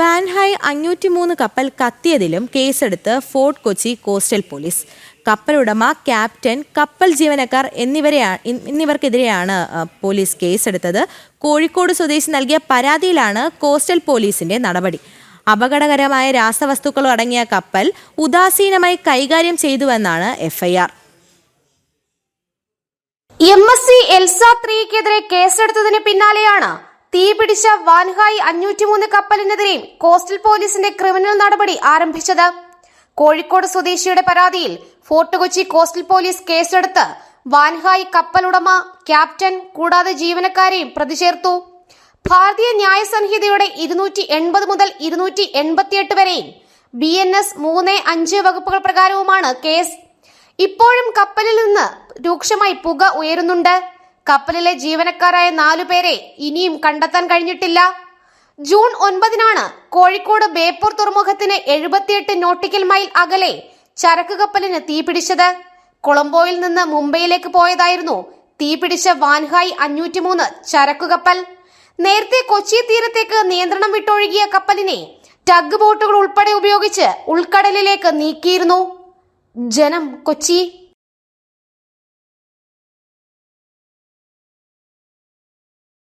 Wan Hai 503 കപ്പൽ കത്തിയതിലും കേസെടുത്ത് ഫോർട്ട് കൊച്ചി കോസ്റ്റൽ പോലീസ്. കപ്പലുടമ, ക്യാപ്റ്റൻ, കപ്പൽ ജീവനക്കാർ എന്നിവർക്കെതിരെയാണ് പോലീസ് കേസെടുത്തത്. കോഴിക്കോട് സ്വദേശി നൽകിയ പരാതിയിലാണ് കോസ്റ്റൽ പോലീസിന്റെ നടപടി. അപകടകരമായ രാസവസ്തുക്കൾ അടങ്ങിയ കപ്പൽ ഉദാസീനമായി കൈകാര്യം ചെയ്തുവെന്നാണ് എഫ്ഐആർ. MSC എൽസ 3-ക്കെതിരെ കേസെടുത്തതിന് പിന്നാലെയാണ് തീപിടിച്ച വാൻഹായ് 503 കപ്പലിനെതിരെ കോസ്റ്റൽ പോലീസിന്റെ ക്രിമിനൽ നടപടി ആരംഭിച്ചത്. കോഴിക്കോട് സ്വദേശിയുടെ പരാതിയിൽ ഫോർട്ട് കൊച്ചി കോസ്റ്റൽ പോലീസ് കേസെടുത്ത് വാൻഹായ് കപ്പലുടമ, ക്യാപ്റ്റൻ കൂടാതെ ജീവനക്കാരെയും പ്രതി ചേർത്തു. ഭാരതീയ ന്യായ സംഹിതയുടെ 280 മുതൽ 288 വരെയും BNS 3-5 വകുപ്പുകൾ പ്രകാരവുമാണ് കേസ്. ഇപ്പോഴും കപ്പലിൽ നിന്ന് രൂക്ഷമായി പുക ഉയരുന്നുണ്ട്. കപ്പലിലെ ജീവനക്കാരായ 4 പേരെ ഇനിയും കണ്ടെത്താൻ കഴിഞ്ഞിട്ടില്ല. ജൂൺ 9-നാണ് കോഴിക്കോട് ബേപ്പൂർ തുറമുഖത്തിന് 78 നോട്ടിക്കൽ മൈൽ അകലെ ചരക്ക് കപ്പലിന് തീപിടിച്ചത്. കൊളംബോയിൽ നിന്ന് മുംബൈയിലേക്ക് പോയതായിരുന്നു തീപിടിച്ച വാൻഹായ് 503 ചരക്കു കപ്പൽ. നേരത്തെ കൊച്ചി തീരത്തേക്ക് നിയന്ത്രണം വിട്ടൊഴുകിയ കപ്പലിനെ ടഗ് ബോട്ടുകൾ ഉൾപ്പെടെ ഉപയോഗിച്ച് ഉൾക്കടലിലേക്ക് നീക്കിയിരുന്നു. ജനം, കൊച്ചി.